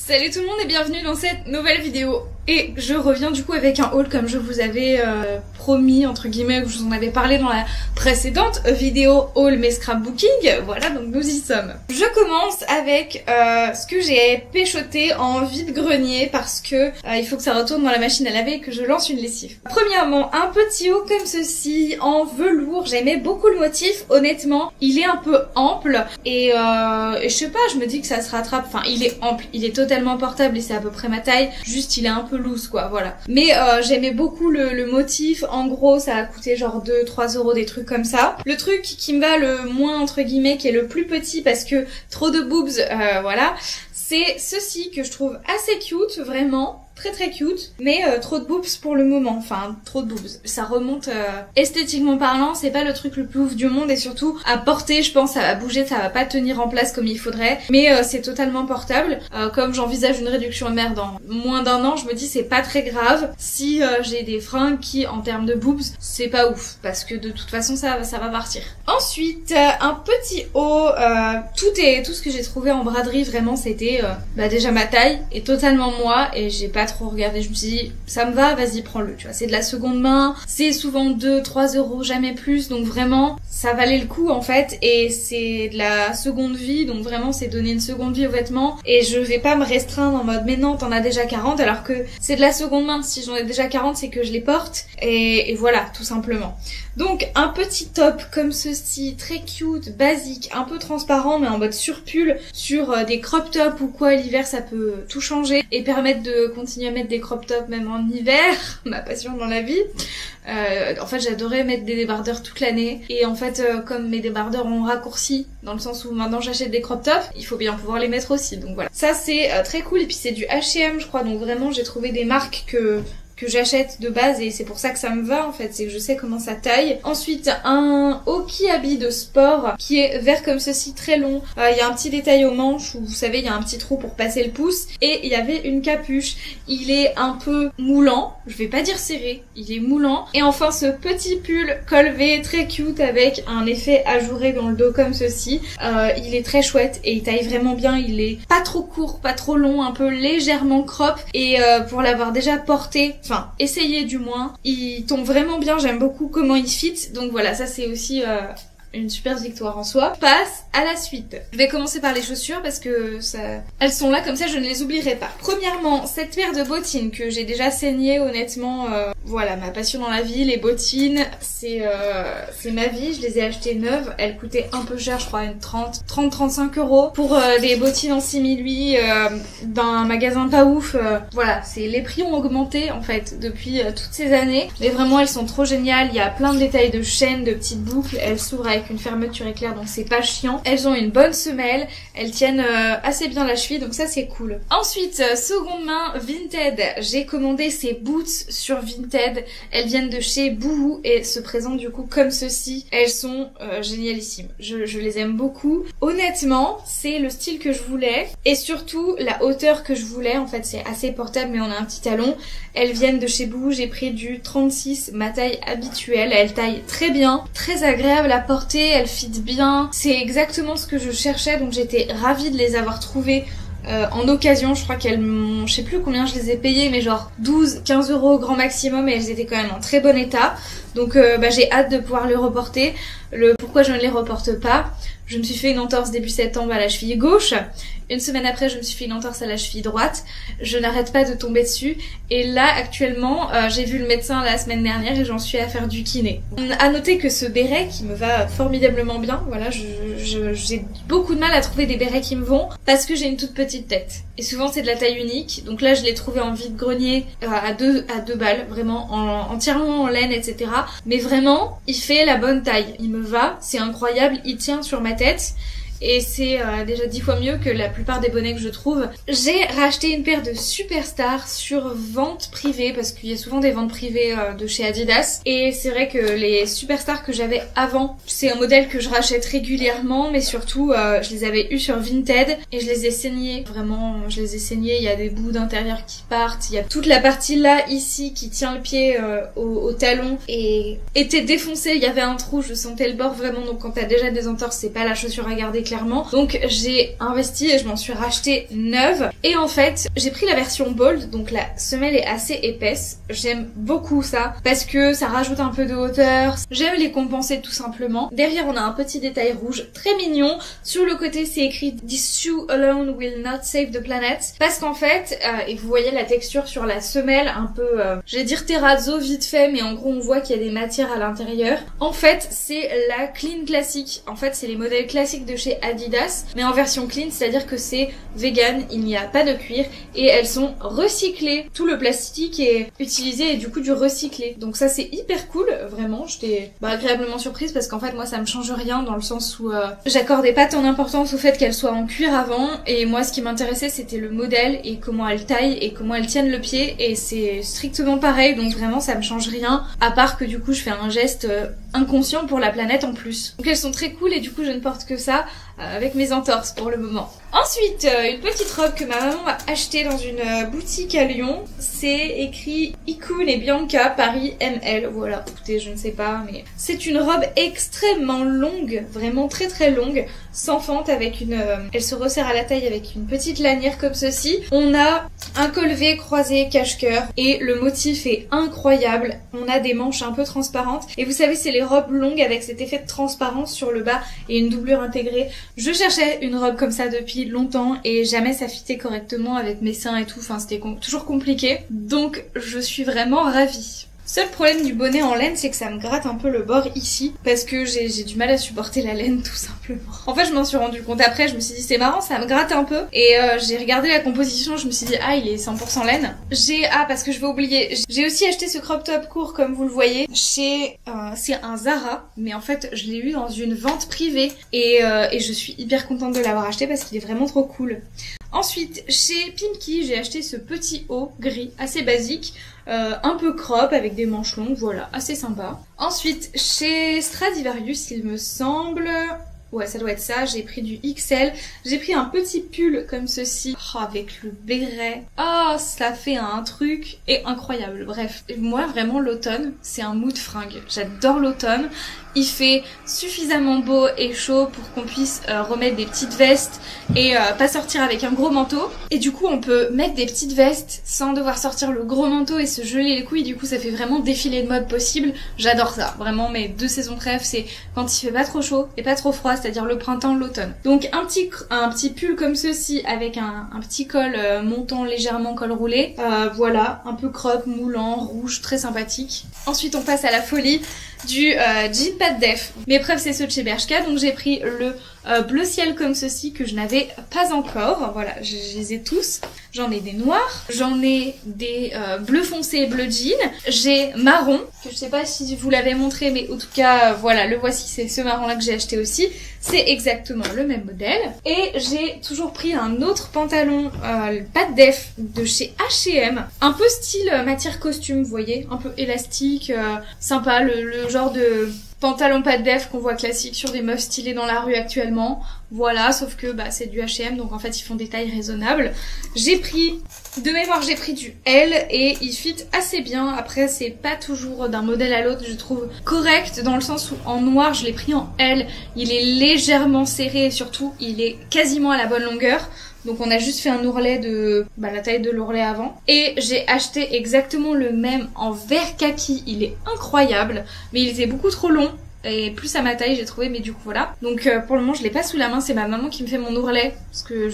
Salut tout le monde et bienvenue dans cette nouvelle vidéo. Et je reviens du coup avec un haul comme je vous avais promis, entre guillemets, que je vous en avais parlé dans la précédente vidéo haul mais scrapbooking. Voilà, donc nous y sommes. Je commence avec ce que j'ai péchoté en vide-grenier parce que il faut que ça retourne dans la machine à laver et que je lance une lessive. Premièrement, un petit haut comme ceci en velours. J'aimais beaucoup le motif, honnêtement. Il est un peu ample et je sais pas, je me dis que ça se rattrape. Enfin, il est ample, il est totalement portable et c'est à peu près ma taille. Juste, il est un peu loose quoi, voilà. Mais j'aimais beaucoup le motif. En gros, ça a coûté genre 2-3 euros, des trucs comme ça. Le truc qui me va le moins, entre guillemets, qui est le plus petit parce que trop de boobs, voilà, c'est ceci que je trouve assez cute, vraiment. Très cute, mais trop de boobs pour le moment, enfin trop de boobs. Ça remonte esthétiquement parlant, c'est pas le truc le plus ouf du monde et surtout à porter, je pense ça va bouger, ça va pas tenir en place comme il faudrait, mais c'est totalement portable. Comme j'envisage une réduction mère dans moins d'un an, je me dis c'est pas très grave si j'ai des fringues qui en termes de boobs c'est pas ouf, parce que de toute façon ça va partir. Ensuite un petit haut, tout ce que j'ai trouvé en braderie vraiment c'était déjà ma taille et totalement moi, et j'ai pas trop regardé, je me suis dit ça me va, vas-y prends-le, tu vois, c'est de la seconde main, c'est souvent 2-3 euros, jamais plus, donc vraiment ça valait le coup en fait, et c'est de la seconde vie, donc vraiment c'est donner une seconde vie aux vêtements, et je vais pas me restreindre en mode mais non t'en as déjà 40 alors que c'est de la seconde main, si j'en ai déjà 40 c'est que je les porte, et voilà tout simplement. Donc un petit top comme ceci, très cute, basique, un peu transparent mais en mode surpull, sur des crop tops ou quoi, l'hiver ça peut tout changer et permettre de continuer à mettre des crop tops même en hiver, ma passion dans la vie. En fait j'adorais mettre des débardeurs toute l'année, et en fait comme mes débardeurs ont raccourci dans le sens où maintenant j'achète des crop tops, il faut bien pouvoir les mettre aussi, donc voilà. Ça c'est très cool, et puis c'est du H&M je crois, donc vraiment j'ai trouvé des marques que j'achète de base et c'est pour ça que ça me va en fait, c'est que je sais comment ça taille. Ensuite un Oki habit de sport qui est vert comme ceci, très long. Il y a un petit détail aux manches où vous savez il y a un petit trou pour passer le pouce, et il y avait une capuche. Il est un peu moulant, je vais pas dire serré, il est moulant. Et enfin ce petit pull col V très cute avec un effet ajouré dans le dos comme ceci. Il est très chouette et il taille vraiment bien, il est pas trop court, pas trop long, un peu légèrement crop, et pour l'avoir déjà porté, enfin essayez du moins, il tombe vraiment bien, j'aime beaucoup comment il fit, donc voilà, ça c'est aussi une super victoire en soi. Passe à la suite. Je vais commencer par les chaussures parce que elles sont là, comme ça je ne les oublierai pas. Premièrement, cette paire de bottines que j'ai déjà saignées, honnêtement, voilà, ma passion dans la vie, les bottines, c'est ma vie, je les ai achetées neuves, elles coûtaient un peu cher, je crois, une 30-35 euros pour des bottines en 6008 d'un magasin pas ouf. Voilà, les prix ont augmenté en fait depuis toutes ces années, mais vraiment elles sont trop géniales, il y a plein de détails de chaînes, de petites boucles, elles s'ouvrent avec une fermeture éclair donc c'est pas chiant. Elles ont une bonne semelle, elles tiennent assez bien la cheville donc ça c'est cool. Ensuite seconde main Vinted, j'ai commandé ces boots sur Vinted, elles viennent de chez Boohoo et se présentent du coup comme ceci. Elles sont génialissimes, je les aime beaucoup. Honnêtement c'est le style que je voulais et surtout la hauteur que je voulais, en fait c'est assez portable mais on a un petit talon. Elles viennent de chez Boohoo, j'ai pris du 36, ma taille habituelle, elles taillent très bien, très agréable à porter, elles fit bien, c'est exactement ce que je cherchais, donc j'étais ravie de les avoir trouvées en occasion. Je crois qu'elles m'ont, je sais plus combien je les ai payées, mais genre 12-15 euros au grand maximum, et elles étaient quand même en très bon état, donc j'ai hâte de pouvoir les reporter. Pourquoi je ne les reporte pas, je me suis fait une entorse début septembre à la cheville gauche, une semaine après je me suis fait une entorse à la cheville droite, je n'arrête pas de tomber dessus, et là actuellement j'ai vu le médecin la semaine dernière et j'en suis à faire du kiné. À noter que ce béret qui me va formidablement bien, voilà, j'ai beaucoup de mal à trouver des bérets qui me vont parce que j'ai une toute petite tête et souvent c'est de la taille unique, donc là je l'ai trouvé en vide-grenier à 2 balles, vraiment entièrement en laine etc, mais vraiment il fait la bonne taille, il me va, c'est incroyable, il tient sur ma tête. Et c'est déjà 10 fois mieux que la plupart des bonnets que je trouve. J'ai racheté une paire de Superstar sur vente privée, parce qu'il y a souvent des ventes privées de chez Adidas. Et c'est vrai que les Superstar que j'avais avant, c'est un modèle que je rachète régulièrement, mais surtout je les avais eus sur Vinted et je les ai saignés. Vraiment, je les ai saignés, il y a des bouts d'intérieur qui partent, il y a toute la partie là, ici, qui tient le pied au talon et était défoncée, il y avait un trou, je sentais le bord vraiment, donc quand t'as déjà des entorses, c'est pas la chaussure à garder clairement. Donc j'ai investi et je m'en suis racheté neuve. Et en fait, j'ai pris la version bold, donc la semelle est assez épaisse. J'aime beaucoup ça parce que ça rajoute un peu de hauteur. J'aime les compenser tout simplement. Derrière, on a un petit détail rouge très mignon. Sur le côté, c'est écrit "This shoe alone will not save the planet", parce qu'en fait, et vous voyez la texture sur la semelle, un peu, je vais dire terrazzo vite fait, mais en gros on voit qu'il y a des matières à l'intérieur. En fait, c'est la clean classique. En fait, c'est les modèles classiques de chez Adidas, mais en version clean, c'est-à-dire que c'est vegan, il n'y a pas de cuir et elles sont recyclées. Tout le plastique est utilisé et du coup du recyclé. Donc ça c'est hyper cool, vraiment. J'étais agréablement surprise parce qu'en fait moi ça me change rien dans le sens où j'accordais pas tant d'importance au fait qu'elle soit en cuir avant, et moi ce qui m'intéressait c'était le modèle et comment elle taille et comment elle tienne le pied, et c'est strictement pareil, donc vraiment ça me change rien à part que du coup je fais un geste inconscient pour la planète en plus. Donc elles sont très cool et du coup je ne porte que ça avec mes entorses pour le moment. Ensuite, une petite robe que ma maman m'a achetée dans une boutique à Lyon. C'est écrit Ikun et Bianca Paris ML. Voilà, écoutez, je ne sais pas, mais c'est une robe extrêmement longue, vraiment très très longue, sans fente, avec une... elle se resserre à la taille avec une petite lanière comme ceci. On a un col V croisé cache-cœur et le motif est incroyable. On a des manches un peu transparentes et vous savez, c'est les robes longues avec cet effet de transparence sur le bas et une doublure intégrée. Je cherchais une robe comme ça depuis longtemps et jamais ça fitait correctement avec mes seins et tout, enfin c'était toujours compliqué. Donc je suis vraiment ravie. Seul problème du bonnet en laine, c'est que ça me gratte un peu le bord ici, parce que j'ai du mal à supporter la laine tout simplement. En fait, je m'en suis rendu compte après, je me suis dit c'est marrant, ça me gratte un peu, et j'ai regardé la composition, je me suis dit ah, il est 100% laine. Parce que je vais oublier, j'ai aussi acheté ce crop top court comme vous le voyez chez c'est un Zara, mais en fait je l'ai eu dans une vente privée et je suis hyper contente de l'avoir acheté parce qu'il est vraiment trop cool. Ensuite, chez Pimkie, j'ai acheté ce petit haut gris assez basique, un peu crop avec des manches longues, voilà, assez sympa. Ensuite, chez Stradivarius, il me semble... Ouais, ça doit être ça, j'ai pris du XL. J'ai pris un petit pull comme ceci, avec le béret. Ah, ça fait un truc incroyable. Bref, moi vraiment l'automne, c'est un mood fringue. J'adore l'automne. Il fait suffisamment beau et chaud pour qu'on puisse remettre des petites vestes et pas sortir avec un gros manteau. Et du coup, on peut mettre des petites vestes sans devoir sortir le gros manteau et se geler les couilles. Du coup, ça fait vraiment défilé de mode possible. J'adore ça. Vraiment, mes deux saisons préf, c'est quand il fait pas trop chaud et pas trop froid, c'est-à-dire le printemps, l'automne. Donc un petit pull comme ceci avec un petit col montant légèrement, col roulé. Voilà, un peu crop, moulant, rouge, très sympathique. Ensuite, on passe à la folie du jean pas de def. Mes preuves, c'est ceux de chez Bershka, donc j'ai pris le bleu ciel comme ceci que je n'avais pas encore. Voilà, je les ai tous. J'en ai des noirs, j'en ai des bleu foncé, bleu jean. J'ai marron, que je sais pas si vous l'avez montré, mais en tout cas, voilà, le voici, c'est ce marron là que j'ai acheté aussi. C'est exactement le même modèle. Et j'ai toujours pris un autre pantalon pas de def de chez H&M. Un peu style matière costume, vous voyez, un peu élastique, sympa, le genre de pantalon pas de def qu'on voit classique sur des meufs stylées dans la rue actuellement. Voilà, sauf que c'est du H&M, donc en fait ils font des tailles raisonnables. J'ai pris, de mémoire j'ai pris du L et il fit assez bien. Après c'est pas toujours d'un modèle à l'autre, je trouve correct, dans le sens où en noir je l'ai pris en L. Il est légèrement serré et surtout il est quasiment à la bonne longueur. Donc on a juste fait un ourlet de la taille de l'ourlet avant. Et j'ai acheté exactement le même en vert kaki. Il est incroyable, mais il était beaucoup trop long. Et plus à ma taille j'ai trouvé, mais du coup voilà. Donc pour le moment je l'ai pas sous la main, c'est ma maman qui me fait mon ourlet. Parce que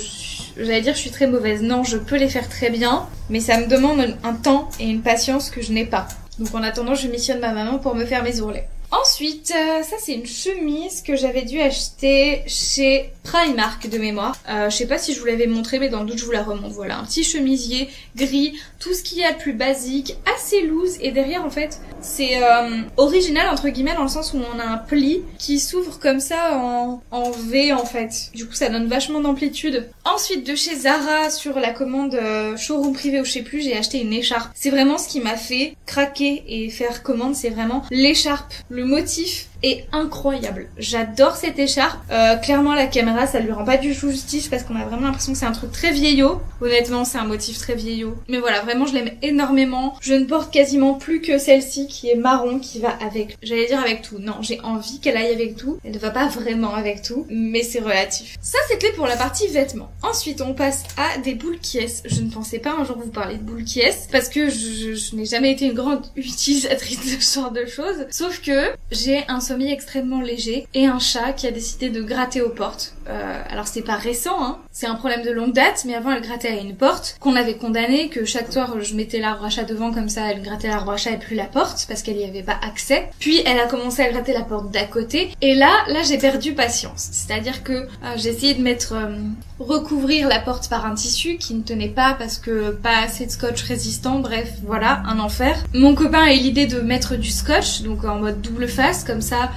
j'allais dire je suis très mauvaise. Non, je peux les faire très bien, mais ça me demande un temps et une patience que je n'ai pas. Donc en attendant je missionne ma maman pour me faire mes ourlets. Ensuite, ça c'est une chemise que j'avais dû acheter chez Primark de mémoire. Je sais pas si je vous l'avais montré, mais dans le doute je vous la remonte. Voilà, un petit chemisier gris, tout ce qu'il y a de plus basique, assez loose, et derrière en fait c'est original entre guillemets dans le sens où on a un pli qui s'ouvre comme ça en V en fait. Du coup ça donne vachement d'amplitude. Ensuite de chez Zara sur la commande showroom privé ou je sais plus, j'ai acheté une écharpe. C'est vraiment ce qui m'a fait craquer et faire commande, c'est vraiment l'écharpe. Le motif est incroyable. J'adore cette écharpe. Clairement la caméra ça lui rend pas du tout justice parce qu'on a vraiment l'impression que c'est un truc très vieillot. Honnêtement c'est un motif très vieillot. Mais voilà, vraiment je l'aime énormément. Je ne porte quasiment plus que celle-ci qui est marron, qui va avec, j'allais dire avec tout. Non, j'ai envie qu'elle aille avec tout. Elle ne va pas vraiment avec tout, mais c'est relatif. Ça c'était pour la partie vêtements. Ensuite on passe à des boules qui est. Je ne pensais pas un jour vous parler de boules qui est parce que je n'ai jamais été une grande utilisatrice de ce genre de choses. Sauf que j'ai un sommeil extrêmement léger et un chat qui a décidé de gratter aux portes. Alors c'est pas récent, hein. C'est un problème de longue date, mais avant elle grattait à une porte qu'on avait condamnée, que chaque soir je mettais l'arbre à chat devant comme ça, elle grattait l'arbre à chat et plus la porte parce qu'elle y avait pas accès. Puis elle a commencé à gratter la porte d'à côté et là j'ai perdu patience. C'est-à-dire que j'ai essayé de mettre recouvrir la porte par un tissu qui ne tenait pas parce que pas assez de scotch résistant, bref voilà, un enfer. Mon copain a eu l'idée de mettre du scotch, donc en mode double face, comme ça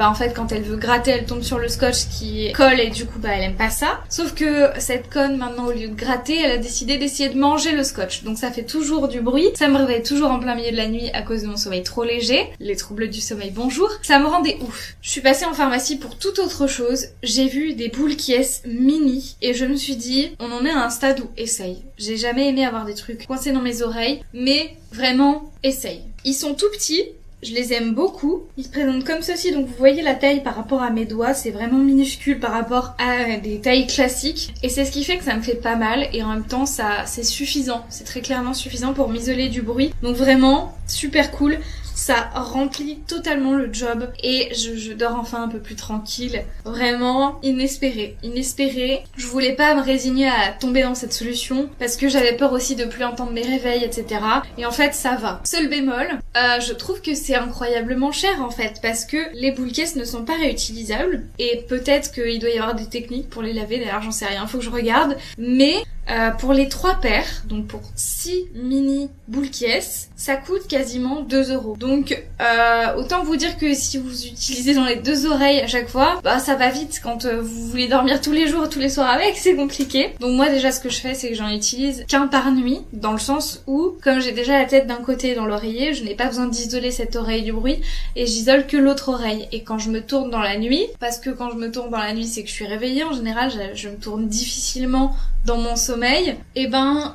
en fait quand elle veut gratter elle tombe sur le scotch qui colle et du coup elle aime pas ça. Sauf que cette conne maintenant au lieu de gratter elle a décidé d'essayer de manger le scotch, donc ça fait toujours du bruit, ça me réveille toujours en plein milieu de la nuit à cause de mon sommeil trop léger, les troubles du sommeil bonjour, ça me rendait ouf. Je suis passée en pharmacie pour toute autre chose, j'ai vu des boules qui est mini et je me suis dit on en est à un stade où essaye. J'ai jamais aimé avoir des trucs coincés dans mes oreilles, mais vraiment essaye. Ils sont tout petits. Je les aime beaucoup. Ils se présentent comme ceci, donc vous voyez la taille par rapport à mes doigts, c'est vraiment minuscule par rapport à des tailles classiques. Et c'est ce qui fait que ça me fait pas mal et en même temps ça c'est suffisant. C'est très clairement suffisant pour m'isoler du bruit. Donc vraiment super cool. Ça remplit totalement le job et je dors enfin un peu plus tranquille. Vraiment inespéré. Je voulais pas me résigner à tomber dans cette solution parce que j'avais peur aussi de plus entendre mes réveils, etc. Et en fait ça va. Seul bémol, je trouve que c'est incroyablement cher en fait parce que les boules caisses ne sont pas réutilisables et peut-être qu'il doit y avoir des techniques pour les laver, d'ailleurs j'en sais rien, faut que je regarde. Mais pour les 3 paires, donc pour 6 mini boules qui est, ça coûte quasiment 2 €. Donc autant vous dire que si vous utilisez dans les 2 oreilles à chaque fois, ça va vite. Quand vous voulez dormir tous les jours, tous les soirs avec, c'est compliqué. Donc moi déjà ce que je fais c'est que j'en utilise qu'un par nuit, dans le sens où comme j'ai déjà la tête d'un côté dans l'oreiller, je n'ai pas besoin d'isoler cette oreille du bruit et j'isole que l'autre oreille. Et quand je me tourne dans la nuit, parce que quand je me tourne dans la nuit c'est que je suis réveillée en général, je me tourne difficilement dans mon sommeil, et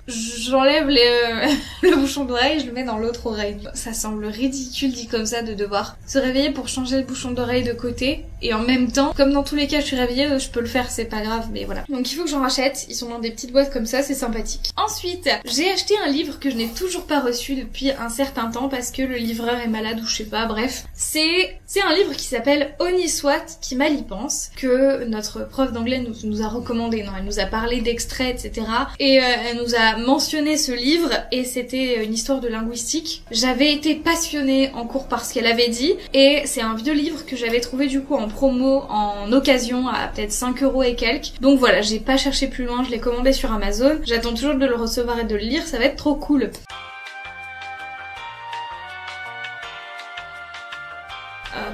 j'enlève le bouchon d'oreille, je le mets dans l'autre oreille. Ça semble ridicule dit comme ça de devoir se réveiller pour changer le bouchon d'oreille de côté, et en même temps, comme dans tous les cas je suis réveillée, je peux le faire, c'est pas grave, mais voilà. Donc il faut que j'en rachète, ils sont dans des petites boîtes comme ça, c'est sympathique. Ensuite, j'ai acheté un livre que je n'ai toujours pas reçu depuis un certain temps parce que le livreur est malade ou je sais pas, bref. C'est un livre qui s'appelle Oniswat qui mal y pense, que notre prof d'anglais nous a recommandé, non, elle nous a parlé d'extraits, etc. Et elle nous a mentionné ce livre et c'était une histoire de linguistique. J'avais été passionnée en cours par ce qu'elle avait dit et c'est un vieux livre que j'avais trouvé du coup en promo, en occasion à peut-être 5 € et quelques. Donc voilà, j'ai pas cherché plus loin, je l'ai commandé sur Amazon. J'attends toujours de le recevoir et de le lire, ça va être trop cool.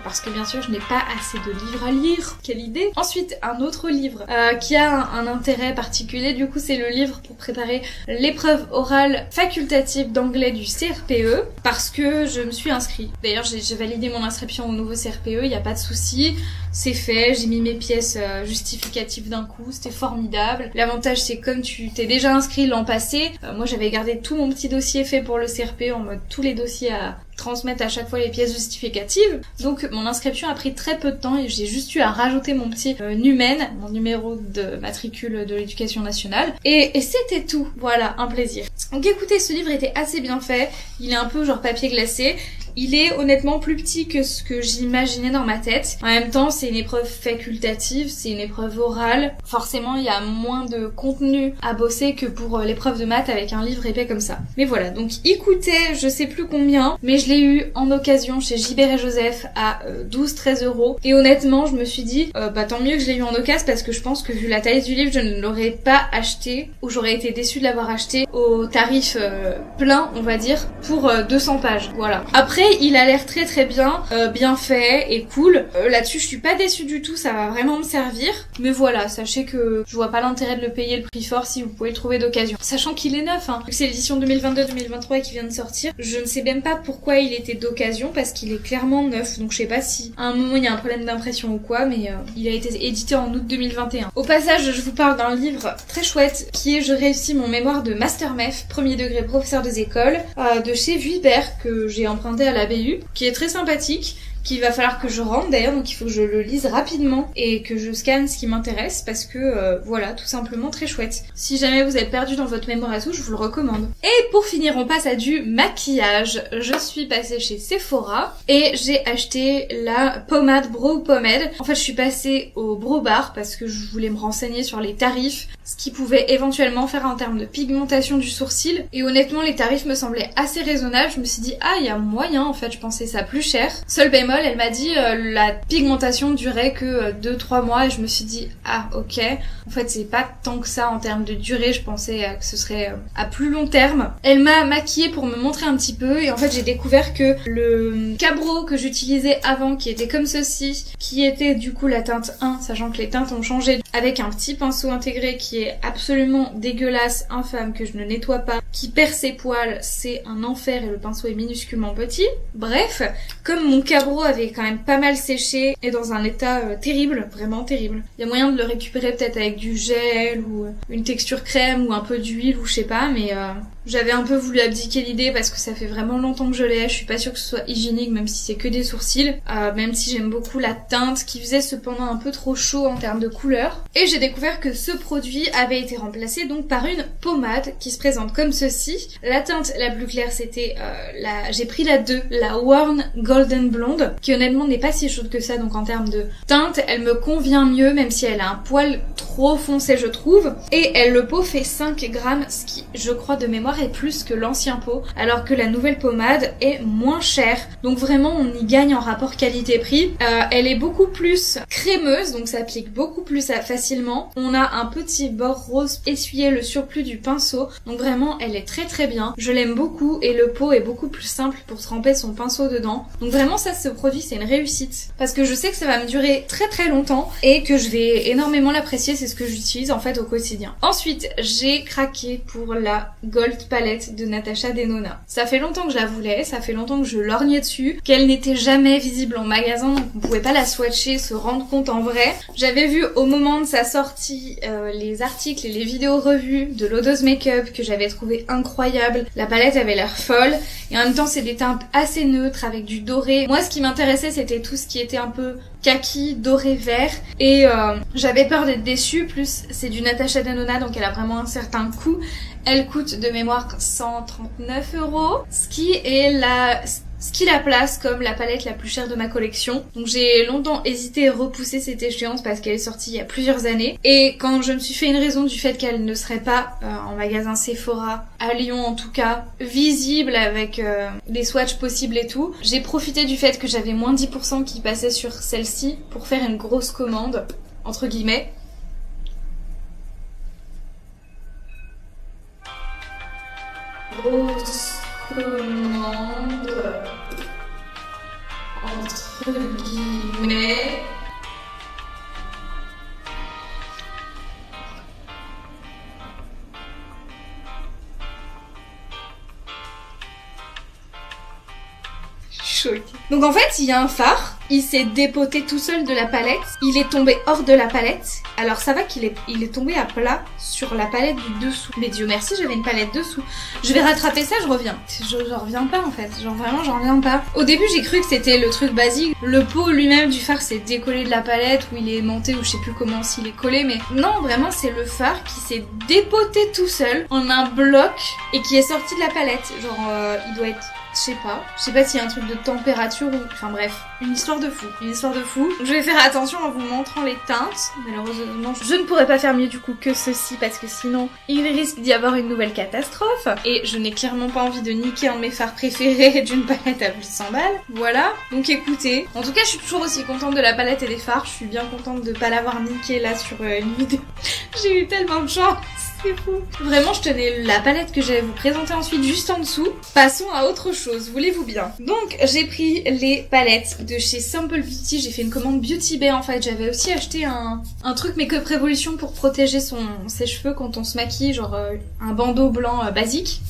Parce que bien sûr je n'ai pas assez de livres à lire, quelle idée. Ensuite un autre livre qui a un intérêt particulier, du coup c'est le livre pour préparer l'épreuve orale facultative d'anglais du CRPE, parce que je me suis inscrite. D'ailleurs j'ai validé mon inscription au nouveau CRPE, il n'y a pas de souci, c'est fait, j'ai mis mes pièces justificatives d'un coup, c'était formidable. L'avantage c'est comme tu t'es déjà inscrit l'an passé, moi j'avais gardé tout mon petit dossier fait pour le CRPE en mode tous les dossiers à transmettre à chaque fois les pièces justificatives. Donc mon inscription a pris très peu de temps et j'ai juste eu à rajouter mon petit numen, mon numéro de matricule de l'éducation nationale. Et c'était tout. Voilà, un plaisir. Donc écoutez, ce livre était assez bien fait. Il est un peu genre papier glacé. Il est honnêtement plus petit que ce que j'imaginais dans ma tête. En même temps, c'est une épreuve facultative, c'est une épreuve orale. Forcément, il y a moins de contenu à bosser que pour l'épreuve de maths avec un livre épais comme ça. Mais voilà, donc il coûtait je sais plus combien, mais je l'ai eu en occasion chez Gibert et Joseph à 12-13 €. Et honnêtement, je me suis dit, tant mieux que je l'ai eu en occasion parce que je pense que vu la taille du livre, je ne l'aurais pas acheté, ou j'aurais été déçue de l'avoir acheté au tarif plein, on va dire, pour 200 pages. Voilà. Après, Après il a l'air très très bien, bien fait et cool. Là-dessus je suis pas déçue du tout, ça va vraiment me servir. Mais voilà, sachez que je vois pas l'intérêt de le payer le prix fort si vous pouvez le trouver d'occasion. Sachant qu'il est neuf, hein. C'est l'édition 2022-2023 qui vient de sortir. Je ne sais même pas pourquoi il était d'occasion parce qu'il est clairement neuf. Donc je sais pas si à un moment il y a un problème d'impression ou quoi, mais il a été édité en août 2021. Au passage, je vous parle d'un livre très chouette qui est Je réussis mon mémoire de Master Mef, premier degré professeur des écoles, de chez Vuibert, que j'ai emprunté à la BU, qui est très sympathique, qu'il va falloir que je rentre d'ailleurs, donc il faut que je le lise rapidement et que je scanne ce qui m'intéresse parce que voilà, tout simplement très chouette. Si jamais vous êtes perdu dans votre mémoire et tout, je vous le recommande. Et pour finir, on passe à du maquillage. Je suis passée chez Sephora et j'ai acheté la pommade Brow Pomade. En fait, je suis passée au Brow Bar parce que je voulais me renseigner sur les tarifs, ce qu'ils pouvaient éventuellement faire en termes de pigmentation du sourcil. Et honnêtement, les tarifs me semblaient assez raisonnables. Je me suis dit, ah, il y a moyen, en fait, je pensais ça plus cher. Seul bémol, elle m'a dit la pigmentation durait que 2-3 mois et je me suis dit ah ok, en fait c'est pas tant que ça en termes de durée, je pensais que ce serait à plus long terme. Elle m'a maquillée pour me montrer un petit peu et en fait j'ai découvert que le Cabro que j'utilisais avant, qui était comme ceci, qui était du coup la teinte 1, sachant que les teintes ont changé, avec un petit pinceau intégré qui est absolument dégueulasse, infâme, que je ne nettoie pas, qui perd ses poils, c'est un enfer et le pinceau est minusculement petit. Bref, comme mon Cabro avait quand même pas mal séché et dans un état terrible, vraiment terrible. Il y a moyen de le récupérer peut-être avec du gel ou une texture crème ou un peu d'huile ou je sais pas, mais j'avais un peu voulu abdiquer l'idée parce que ça fait vraiment longtemps que je l'ai. Je suis pas sûre que ce soit hygiénique même si c'est que des sourcils, même si j'aime beaucoup la teinte qui faisait cependant un peu trop chaud en termes de couleur. Et j'ai découvert que ce produit avait été remplacé donc par une pommade qui se présente comme ceci. La teinte la plus claire c'était j'ai pris la 2, la Worn Golden Blonde, qui honnêtement n'est pas si chaude que ça, donc en termes de teinte elle me convient mieux même si elle a un poil trop foncé je trouve. Et le pot fait 5 grammes, ce qui je crois de mémoire est plus que l'ancien pot, alors que la nouvelle pommade est moins chère. Donc vraiment on y gagne en rapport qualité-prix. Elle est beaucoup plus crémeuse, donc s'applique beaucoup plus facilement. On a un petit bord rose essuyé, le surplus du pinceau, donc vraiment elle est très très bien. Je l'aime beaucoup et le pot est beaucoup plus simple pour tremper son pinceau dedans. Donc vraiment ça, ce produit c'est une réussite parce que je sais que ça va me durer très très longtemps et que je vais énormément l'apprécier. C'est ce que j'utilise en fait au quotidien. Ensuite j'ai craqué pour la Gold Palette de Natasha Denona. Ça fait longtemps que je la voulais, ça fait longtemps que je lorgnais dessus, qu'elle n'était jamais visible en magasin, donc on pouvait pas la swatcher, se rendre compte en vrai. J'avais vu au moment de sa sortie les articles et les vidéos revues de Lodos Makeup que j'avais trouvé incroyable. La palette avait l'air folle et en même temps c'est des teintes assez neutres avec du doré. Moi ce qui m'intéressait c'était tout ce qui était un peu kaki, doré, vert et j'avais peur d'être déçue. Plus c'est du Natasha Denona donc elle a vraiment un certain coût. Elle coûte de mémoire 139 €, ce qui la place comme la palette la plus chère de ma collection. Donc j'ai longtemps hésité et repoussé cette échéance parce qu'elle est sortie il y a plusieurs années. Et quand je me suis fait une raison du fait qu'elle ne serait pas en magasin Sephora, à Lyon en tout cas, visible avec les swatchs possibles et tout, j'ai profité du fait que j'avais moins 10% qui passait sur celle-ci pour faire une grosse commande, entre guillemets. Grosse commande entre guillemets. Choquée. Donc en fait il y a un phare, il s'est dépoté tout seul de la palette, il est tombé hors de la palette. Alors ça va qu'il est tombé à plat sur la palette du dessous. Mais Dieu merci j'avais une palette dessous. Je vais rattraper ça, je reviens. Je reviens pas en fait, genre vraiment j'en reviens pas. Au début j'ai cru que c'était le truc basique. Le pot lui-même du phare s'est décollé de la palette ou il est aimanté ou je sais plus comment s'il est collé. Mais non vraiment c'est le phare qui s'est dépoté tout seul en un bloc et qui est sorti de la palette. Genre il doit être... Je sais pas s'il y a un truc de température ou... Enfin bref, une histoire de fou, une histoire de fou. Donc, je vais faire attention en vous montrant les teintes. Malheureusement, je ne pourrais pas faire mieux du coup que ceci parce que sinon, il risque d'y avoir une nouvelle catastrophe. Et je n'ai clairement pas envie de niquer un de mes fards préférés d'une palette à plus de 100 balles. Voilà, donc écoutez. En tout cas, je suis toujours aussi contente de la palette et des fards. Je suis bien contente de pas l'avoir niqué là sur une vidéo. J'ai eu tellement de chance. C'est fou. Vraiment, je tenais la palette que j'allais vous présenter ensuite juste en dessous. Passons à autre chose, voulez-vous bien. Donc, j'ai pris les palettes de chez Simple Beauty. J'ai fait une commande Beauty Bay en fait. J'avais aussi acheté un truc Make-up Revolution pour protéger ses cheveux quand on se maquille, genre un bandeau blanc basique.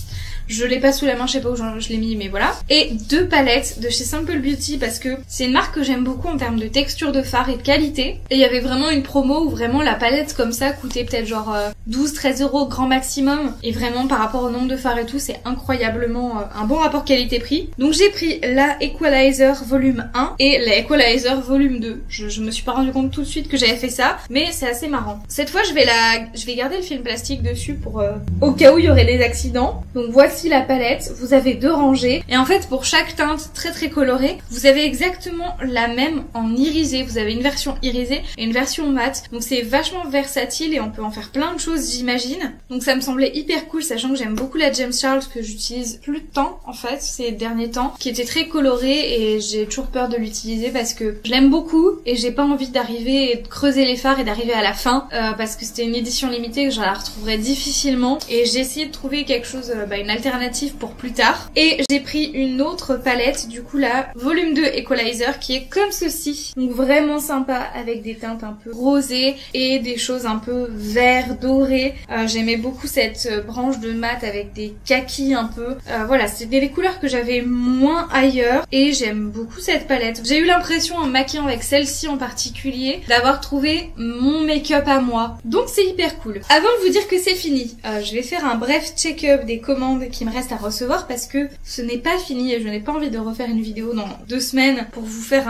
Je l'ai pas sous la main, je sais pas où je l'ai mis, mais voilà. Et 2 palettes de chez Simple Beauty parce que c'est une marque que j'aime beaucoup en termes de texture de fard et de qualité. Et il y avait vraiment une promo où vraiment la palette comme ça coûtait peut-être genre 12-13 € grand maximum. Et vraiment par rapport au nombre de fards et tout, c'est incroyablement un bon rapport qualité-prix. Donc j'ai pris la Equalizer volume 1 et la Equalizer volume 2. Je me suis pas rendu compte tout de suite que j'avais fait ça, mais c'est assez marrant. Cette fois je vais garder le film plastique dessus pour au cas où il y aurait des accidents. Donc voici la palette, vous avez 2 rangées et en fait pour chaque teinte très colorée vous avez exactement la même en irisé. Vous avez une version irisée et une version mat, donc c'est vachement versatile et on peut en faire plein de choses j'imagine. Donc ça me semblait hyper cool, sachant que j'aime beaucoup la James Charles que j'utilise plus de temps en fait ces derniers temps, qui était très colorée et j'ai toujours peur de l'utiliser parce que je l'aime beaucoup et j'ai pas envie d'arriver et de creuser les fards et d'arriver à la fin parce que c'était une édition limitée que je la retrouverais difficilement et j'ai essayé de trouver quelque chose, une alternative pour plus tard. Et j'ai pris une autre palette, du coup la volume 2 Equalizer qui est comme ceci. Donc vraiment sympa avec des teintes un peu rosées et des choses un peu vert doré. J'aimais beaucoup cette branche de mat avec des kakis un peu. Voilà, c'était des couleurs que j'avais moins ailleurs et j'aime beaucoup cette palette. J'ai eu l'impression en maquillant avec celle-ci en particulier d'avoir trouvé mon make-up à moi. Donc c'est hyper cool. Avant de vous dire que c'est fini, je vais faire un bref check-up des commandes qui me reste à recevoir parce que ce n'est pas fini et je n'ai pas envie de refaire une vidéo dans 2 semaines pour vous faire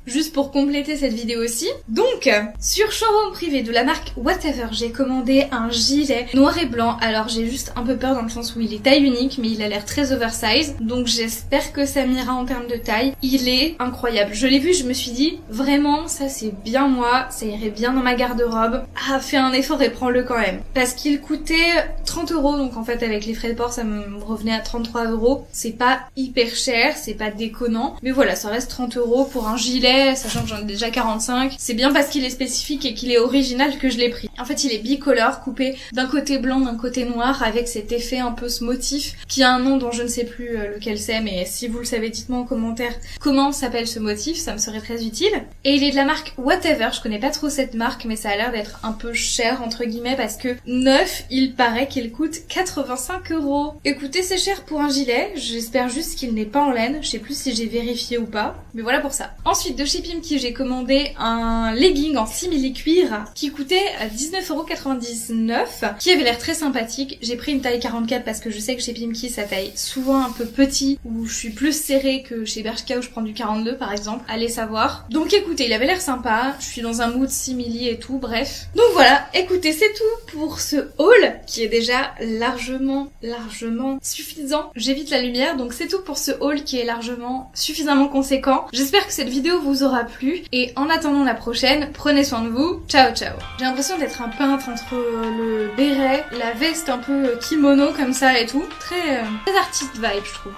juste pour compléter cette vidéo aussi. Donc, sur showroom privé de la marque Whatever, j'ai commandé un gilet noir et blanc. Alors j'ai juste un peu peur dans le sens où il est taille unique mais il a l'air très oversize. Donc j'espère que ça m'ira en termes de taille. Il est incroyable. Je l'ai vu, je me suis dit vraiment ça c'est bien moi, ça irait bien dans ma garde-robe. Ah, fais un effort et prends-le quand même. Parce qu'il coûtait 30 €, donc en fait avec les frais de port ça me revenait à 33 €. C'est pas hyper cher, c'est pas déconnant. Mais voilà, ça reste 30 € pour un gilet, sachant que j'en ai déjà 45. C'est bien parce qu'il est spécifique et qu'il est original que je l'ai pris. En fait, il est bicolore, coupé d'un côté blanc, d'un côté noir, avec cet effet un peu ce motif, qui a un nom dont je ne sais plus lequel c'est, mais si vous le savez, dites-moi en commentaire comment s'appelle ce motif, ça me serait très utile. Et il est de la marque Whatever, je connais pas trop cette marque, mais ça a l'air d'être un peu cher, entre guillemets, parce que neuf, il paraît qu'il coûte 85 €. Écoutez, c'est cher pour un gilet, j'espère juste qu'il n'est pas en laine, je sais plus si j'ai vérifié ou pas, mais voilà pour ça. Ensuite, de chez Pimki, j'ai commandé un legging en simili cuir qui coûtait 19,99 €, qui avait l'air très sympathique. J'ai pris une taille 44 parce que je sais que chez Pimki ça taille souvent un peu petit, ou je suis plus serrée que chez Bershka où je prends du 42 par exemple, allez savoir. Donc écoutez, il avait l'air sympa, je suis dans un mood simili et tout, bref. Donc voilà, écoutez, c'est tout pour ce haul qui est déjà largement suffisant. J'évite la lumière, donc c'est tout pour ce haul qui est largement suffisamment conséquent. J'espère que cette vidéo vous aura plu et en attendant la prochaine, prenez soin de vous. Ciao ciao. J'ai l'impression d'être un peintre entre le béret, la veste un peu kimono comme ça et tout. Très artiste vibe je trouve.